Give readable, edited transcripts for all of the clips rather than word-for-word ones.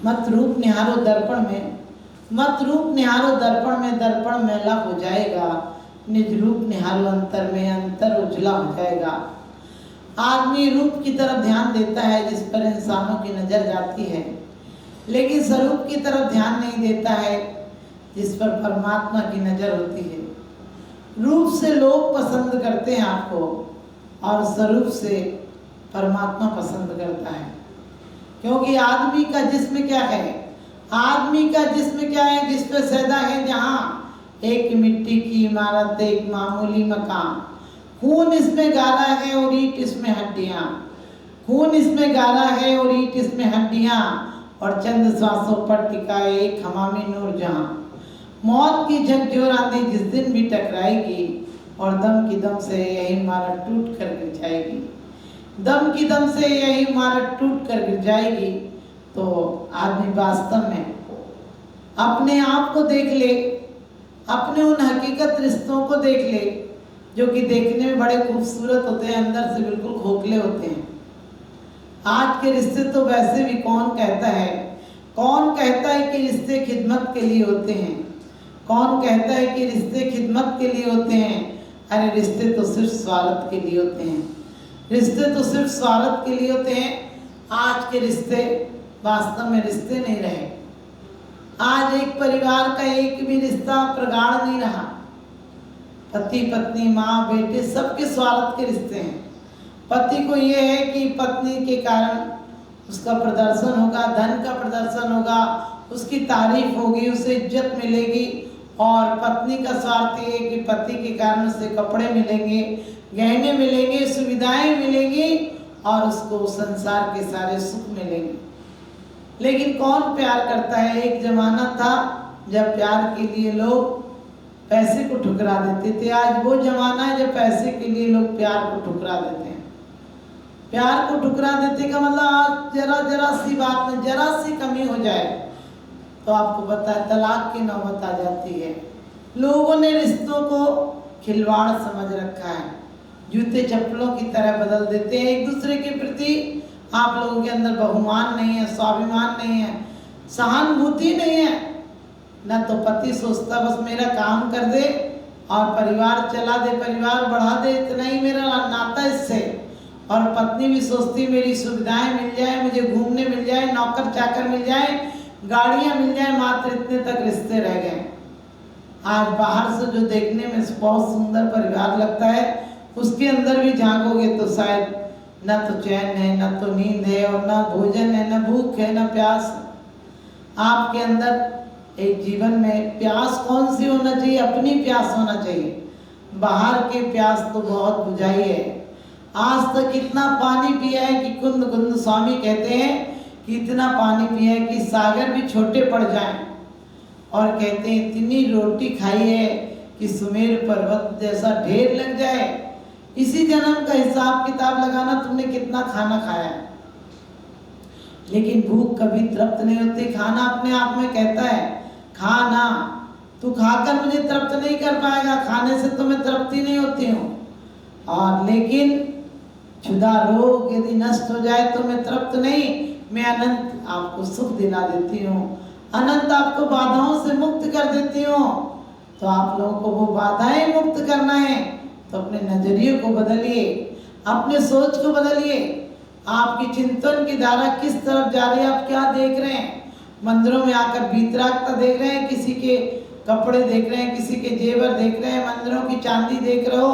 मत रूप निहारो दर्पण में, मत रूप निहारो दर्पण में, दर्पण मैला हो जाएगा। निज रूप निहारो अंतर में, अंतर उजला हो जाएगा। आदमी रूप की तरफ ध्यान देता है जिस पर इंसानों की नजर जाती है, लेकिन स्वरूप की तरफ ध्यान नहीं देता है जिस पर परमात्मा की नजर होती है। रूप से लोग पसंद करते हैं आपको, और स्वरूप से परमात्मा पसंद करता है। क्योंकि आदमी का जिस्म क्या है, आदमी का जिस्म क्या है, जिस पे सैदा है जहाँ एक मिट्टी की इमारत, एक मामूली मकान। खून इसमें गाढ़ा है और ईंट इसमें हड्डियाँ, खून इसमें गाढ़ा है और ईंट इसमें हड्डियाँ, और चंद सांसों पर टिका एक हमामी नूर जहाँ। मौत की झकझोर आंधी जिस दिन भी टकराएगी, और दम की दम से यही इमारत टूट कर गिर जाएगी, दम की दम से यही इमारत टूट कर गिर जाएगी। तो आदमी वास्तव में अपने आप को देख ले, अपने उन हकीकत रिश्तों को देख ले जो कि देखने में बड़े खूबसूरत होते हैं, अंदर से बिल्कुल खोखले होते हैं। आज के रिश्ते तो वैसे भी कौन कहता है, कौन कहता है कि रिश्ते खिदमत के लिए होते हैं, कौन कहता है कि रिश्ते खिदमत के लिए होते हैं। अरे रिश्ते तो सिर्फ स्वार्थ के लिए होते हैं, रिश्ते तो सिर्फ स्वार्थ के लिए होते हैं। आज के रिश्ते वास्तव में रिश्ते नहीं रहे। आज एक परिवार का एक भी रिश्ता प्रगाढ़ नहीं रहा। पति पत्नी माँ बेटे सबके स्वार्थ के रिश्ते हैं। पति को ये है कि पत्नी के कारण उसका प्रदर्शन होगा, धन का प्रदर्शन होगा, उसकी तारीफ होगी, उसे इज्जत मिलेगी। और पत्नी का स्वार्थ ये है कि पति के कारण उसे कपड़े मिलेंगे, गहने मिलेंगे, सुविधाएं मिलेंगी, और उसको संसार के सारे सुख मिलेंगे। लेकिन कौन प्यार करता है? एक जमाना था जब प्यार के लिए लोग पैसे को ठुकरा देते थे। आज वो जमाना है जब पैसे के लिए लोग प्यार को ठुकरा देते हैं। प्यार को ठुकरा देते का मतलब आज जरा सी बात में जरा सी कमी हो जाए तो आपको पता है तलाक की नौबत आ जाती है। लोगों ने रिश्तों को खिलवाड़ समझ रखा है, जूते चप्पलों की तरह बदल देते हैं। एक दूसरे के प्रति आप लोगों के अंदर बहुमान नहीं है, स्वाभिमान नहीं है, सहानुभूति नहीं है। न तो पति सोचता बस मेरा काम कर दे और परिवार चला दे, परिवार बढ़ा दे, इतना ही मेरा नाता इससे। और पत्नी भी सोचती मेरी सुविधाएं मिल जाए, मुझे घूमने मिल जाए, नौकर चाकर मिल जाए, गाड़ियां मिल जाए, मात्र इतने तक रिश्ते रह गए। आज बाहर से जो देखने में बहुत सुंदर परिवार लगता है, उसके अंदर भी झांकोगे तो शायद न तो चैन है, न तो नींद है, और न भोजन है, न भूख है, न प्यास। आपके अंदर एक जीवन में प्यास कौन सी होना चाहिए? अपनी प्यास होना चाहिए। बाहर के प्यास तो बहुत बुझाई है। आज तक इतना पानी पिया है कि कुंद कुंद स्वामी कहते हैं कि इतना पानी पिया है कि सागर भी छोटे पड़ जाएं। और कहते हैं इतनी रोटी खाई है कि सुमेर पर्वत जैसा ढेर लग जाए। इसी जन्म का हिसाब किताब लगाना तुमने कितना खाना खाया है। लेकिन भूख कभी तृप्त नहीं होती। खाना अपने आप में कहता है खाना, तू खाकर मुझे तृप्त नहीं कर पाएगा, खाने से तो मैं तृप्ति नहीं होती हूँ। और लेकिन क्षुधा रोग यदि नष्ट हो जाए तो मैं तृप्त नहीं, मैं अनंत आपको सुख दिला देती हूँ, अनंत आपको बाधाओं से मुक्त कर देती हूँ। तो आप लोगों को वो बाधाएं मुक्त करना है तो अपने नजरिए को बदलिए, अपने सोच को बदलिए। आपकी चिंतन की धारा किस तरफ जा रही है, आप क्या देख रहे हैं? मंदिरों में आकर भीतरागता देख रहे हैं, किसी के कपड़े देख रहे हैं, किसी के जेवर देख रहे हैं, मंदिरों की चांदी देख रहे हो,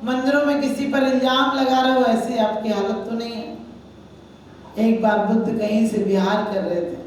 मंदिरों में किसी पर इल्जाम लगा रहे हो। ऐसे आपकी हालत तो नहीं है। एक बार बुद्ध कहीं से विहार कर रहे थे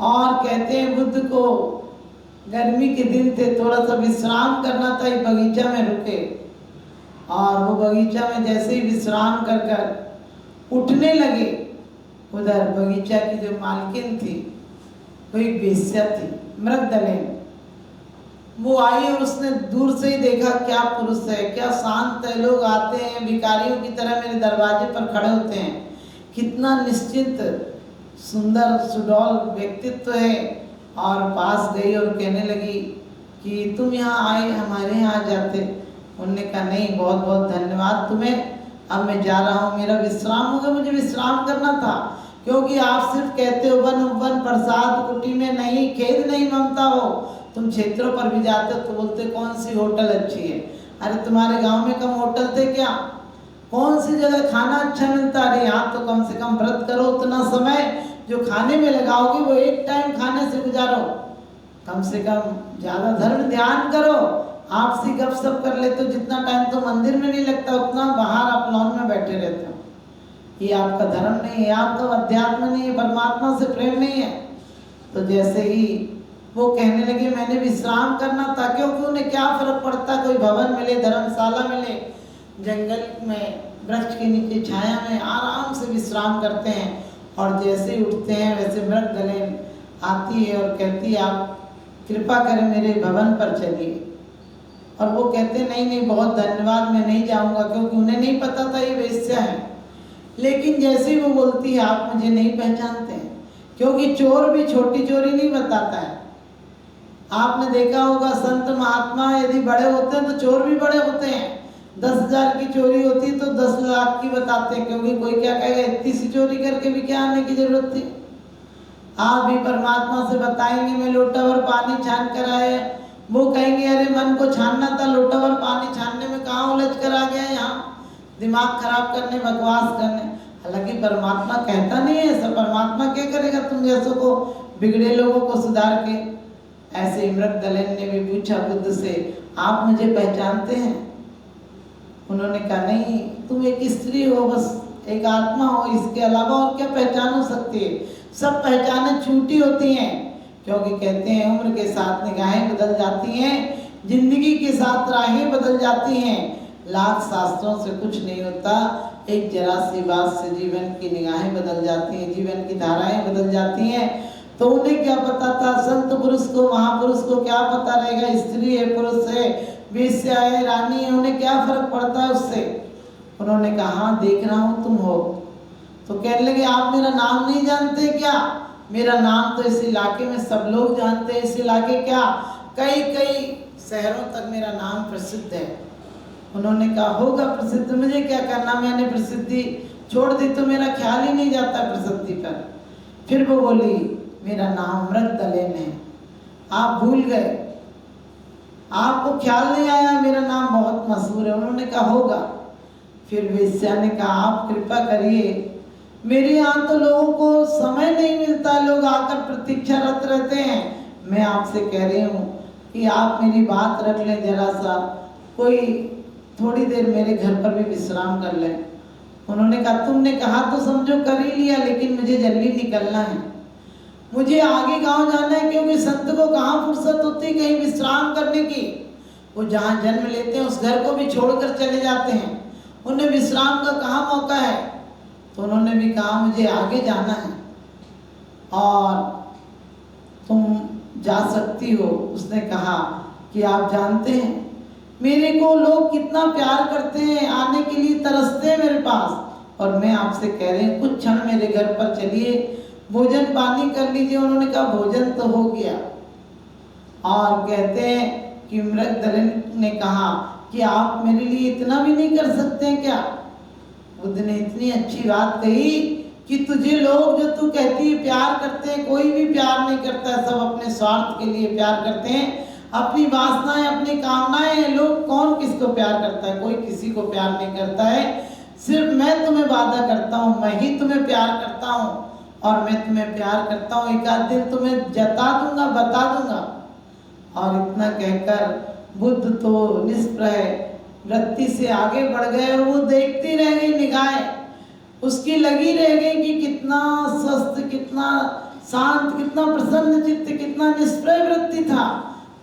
और कहते हैं बुद्ध को गर्मी के दिन थे, थोड़ा सा विश्राम करना था, एक बगीचा में रुके। और वो बगीचा में जैसे ही विश्राम कर कर उठने लगे, उधर बगीचा की जो मालकिन थी वो एक वेश्या थी, मृगदलेन। वो आई और उसने दूर से ही देखा क्या पुरुष है, क्या शांत है। लोग आते हैं भिखारियों की तरह मेरे दरवाजे पर खड़े होते हैं, कितना निश्चिंत सुंदर सुडौल व्यक्तित्व है। और पास गई और कहने लगी कि तुम यहाँ आए, हमारे यहाँ आ जाते। उन्होंने कहा नहीं, बहुत बहुत धन्यवाद तुम्हें, अब मैं जा रहा हूँ, मेरा विश्राम होगा, मुझे विश्राम करना था। क्योंकि आप सिर्फ कहते हो वन उपवन प्रसाद कुटी में नहीं, खेद नहीं ममता हो। तुम क्षेत्रों पर भी जाते हो तो बोलते कौन सी होटल अच्छी है। अरे तुम्हारे गांव में कम होटल थे क्या? कौन सी जगह खाना अच्छा मिलता? अरे यहाँ तो कम से कम व्रत करो, उतना समय जो खाने में लगाओगे वो एक टाइम खाने से गुजारो। कम से कम ज़्यादा धर्म ध्यान करो। आपसी गपशप कर लेते हो, जितना टाइम तो मंदिर में नहीं लगता उतना बाहर आप लॉन में बैठे रहते हो। ये आपका धर्म नहीं है, आपका अध्यात्म नहीं है, परमात्मा से प्रेम नहीं है। तो जैसे ही वो कहने लगे मैंने विश्राम करना था, क्योंकि उन्हें क्या फर्क पड़ता, कोई भवन मिले, धर्मशाला मिले, जंगल में वृक्ष के नीचे छाया में आराम से विश्राम करते हैं। और जैसे ही उठते हैं वैसे मृगदलेन आती है और कहती है आप कृपा करें मेरे भवन पर चलिए। और वो कहते नहीं नहीं बहुत धन्यवाद, मैं नहीं जाऊंगा, क्योंकि उन्हें नहीं पता था ये वेश्या है। लेकिन जैसे ही वो बोलती है आप मुझे नहीं पहचानते हैं, क्योंकि चोर भी छोटी चोरी नहीं बताता है। आपने देखा होगा संत महात्मा यदि बड़े होते हैं तो चोर भी बड़े होते हैं। 10,000 की चोरी होती तो 10 लाख की बताते हैं, क्योंकि कोई क्या कहेगा इतनी सी चोरी करके भी क्या आने की जरूरत थी। आप भी परमात्मा से बताएंगे मैं लोटा भर पानी छान कर आए, वो कहेंगे अरे मन को छानना था, लोटा भर पानी छानने में कहाँ उलझ कर आ गया यहाँ, दिमाग खराब करने, बकवास करने। हालांकि परमात्मा कहता नहीं है ऐसा, परमात्मा क्या करेगा तुम जैसों को, बिगड़े लोगों को सुधार के। ऐसे ही मृगदलेन ने भी पूछा बुद्ध से आप मुझे पहचानते हैं? उन्होंने कहा नहीं, तुम एक स्त्री हो, बस एक आत्मा हो, इसके अलावा और क्या पहचान हो सकती है? सब पहचानें छूटी होती हैं, क्योंकि कहते हैं उम्र के साथ निगाहें बदल जाती हैं, जिंदगी के साथ राहें बदल जाती हैं। लाख शास्त्रों से कुछ नहीं होता, एक जरा सी बात से जीवन की निगाहें बदल जाती हैं, जीवन की धाराएं बदल जाती हैं। तो उन्हें क्या पता था, संत पुरुष को महापुरुष को क्या पता रहेगा स्त्री है पुरुष है वेश्या है रानी है, उन्हें क्या फर्क पड़ता है उससे। उन्होंने कहा हाँ देख रहा हूँ तुम हो। तो कहने लगे आप मेरा नाम नहीं जानते क्या? मेरा नाम तो इस इलाके में सब लोग जानते हैं, इस इलाके क्या कई कई शहरों तक मेरा नाम प्रसिद्ध है। उन्होंने कहा होगा प्रसिद्ध, मुझे क्या करना, मैंने प्रसिद्धि छोड़ दी तो मेरा ख्याल ही नहीं जाता प्रसिद्धि पर। फिर वो बोली मेरा नाम मृगदलेन है, आप भूल गए, आपको ख्याल नहीं आया, मेरा नाम बहुत मशहूर है। उन्होंने कहा होगा। फिर वेश्या ने कहा आप कृपा करिए, मेरे यहाँ तो लोगों को समय नहीं मिलता, लोग आकर प्रतीक्षारत रहते हैं। मैं आपसे कह रही हूँ कि आप मेरी बात रख लें, जरा सा कोई थोड़ी देर मेरे घर पर भी विश्राम कर लें। उन्होंने कहा तुमने कहा तो समझो कर ही लिया, लेकिन मुझे जल्दी निकलना है, मुझे आगे गांव जाना है, क्योंकि संत को कहाँ फुर्सत होती कहीं विश्राम करने की। वो जहाँ जन्म लेते हैं उस घर को भी छोड़कर चले जाते हैं, उन्हें विश्राम का कहाँ मौका है। तो उन्होंने भी कहा मुझे आगे जाना है और तुम जा सकती हो। उसने कहा कि आप जानते हैं मेरे को लोग कितना प्यार करते हैं, आने के लिए तरसते हैं मेरे पास, और मैं आपसे कह रही हूँ कुछ क्षण मेरे घर पर चलिए, भोजन पानी कर लीजिए। उन्होंने कहा भोजन तो हो गया। और कहते हैं कि मृगदलेन ने कहा कि आप मेरे लिए इतना भी नहीं कर सकते हैं क्या? बुद्ध ने इतनी अच्छी बात कही कि तुझे लोग जो तू कहती है प्यार करते हैं, कोई भी प्यार नहीं करता है, सब अपने स्वार्थ के लिए प्यार करते हैं, अपनी वासनाएं अपनी कामनाएं हैं। लोग कौन किसको प्यार करता है? कोई किसी को प्यार नहीं करता है। सिर्फ मैं तुम्हें वादा करता हूँ, मैं ही तुम्हें प्यार करता हूँ, और मैं तुम्हें प्यार करता हूँ, एक आध दिन तुम्हें जता दूंगा, बता दूंगा। और इतना कहकर बुद्ध तो निष्प्रय वृत्ति से आगे बढ़ गए, और वो देखती रह गई, निगाहें उसकी लगी रह गई कि कितना स्वस्थ, कितना शांत, कितना प्रसन्न चित्त, कितना निष्प्रय वृत्ति था।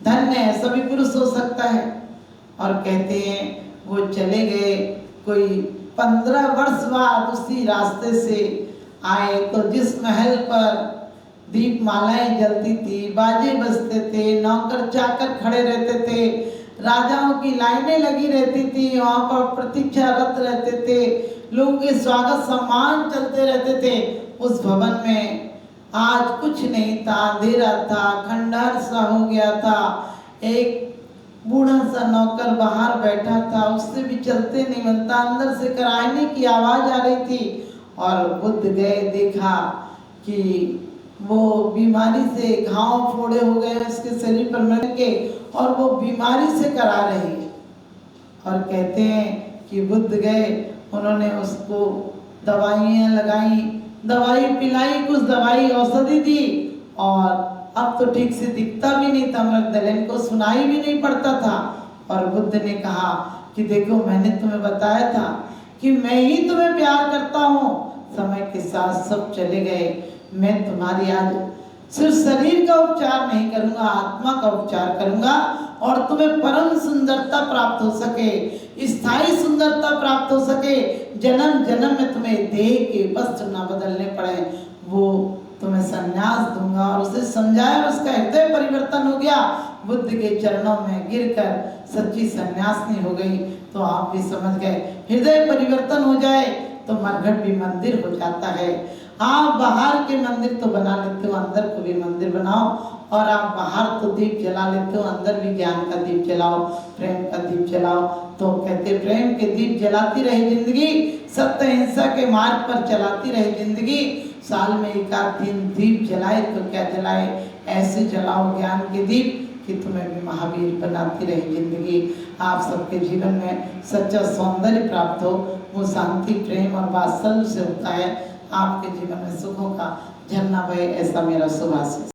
धन्य है, सभी पुरुष हो सकता है। और कहते हैं वो चले गए, कोई 15 वर्ष बाद उसी रास्ते से आए, तो जिस महल पर दीप मालाएं जलती थी, बाजे बजते थे, नौकर चाकर खड़े रहते थे, राजाओं की लाइनें लगी रहती थी, वहाँ पर प्रतीक्षारत रहते थे, लोगों के स्वागत सम्मान चलते रहते थे, उस भवन में आज कुछ नहीं था, अंधेरा था, खंडहर सा हो गया था। एक बूढ़ा सा नौकर बाहर बैठा था, उससे भी चलते नहीं बनता, अंदर से कराहने की आवाज आ रही थी, और बुद्ध गए, देखा कि वो बीमारी से घाव फोड़े हो गए उसके शरीर पर मर के, और वो बीमारी से करा रही है। और कहते हैं कि बुद्ध गए, उन्होंने उसको दवाइयाँ लगाई, दवाई पिलाई, कुछ दवाई औषधि दी, और अब तो ठीक से दिखता भी नहीं था, मृगदलन को सुनाई भी नहीं पड़ता था। और बुद्ध ने कहा कि देखो, मैंने तुम्हें बताया था कि मैं ही तुम्हें प्यार करता हूँ। समय के साथ सब चले गए, मैं तुम्हारी आज सिर्फ शरीर का उपचार नहीं करूँगा, आत्मा का उपचार करूँगा, और तुम्हें परम सुंदरता प्राप्त हो सके, स्थायी सुंदरता प्राप्त हो सके, जन्म जन्म में तुम्हें देह के वस्त्र ना बदलने पड़े, वो तुम्हें संन्यास दूंगा। और उसे समझाया, उसका हृदय परिवर्तन हो गया, बुद्ध के चरणों में गिरकर सच्ची सन्यासिनी हो गई। तो आप भी समझ गए, हृदय परिवर्तन हो जाए तो मरघट भी मंदिर हो जाता है। आप बाहर के मंदिर तो बना लेते हो, अंदर को भी मंदिर बनाओ। और आप बाहर तो दीप जला लेते हो, अंदर भी ज्ञान का दीप जलाओ, प्रेम का दीप जलाओ। तो कहते प्रेम के दीप जलाती रहे जिंदगी, सत्य हिंसा के मार्ग पर चलाती रहे जिंदगी। साल में एक आध दिन दीप जलाए तो क्या जलाए, ऐसे जलाओ ज्ञान के दीप कि तुम्हें भी महावीर बनाती रहे जिंदगी। आप सबके जीवन में सच्चा सौंदर्य प्राप्त हो, वो शांति, प्रेम और वात्सल्य से होता है। आपके जीवन में सुखों का झरना बहे, ऐसा मेरा शुभ आशीष।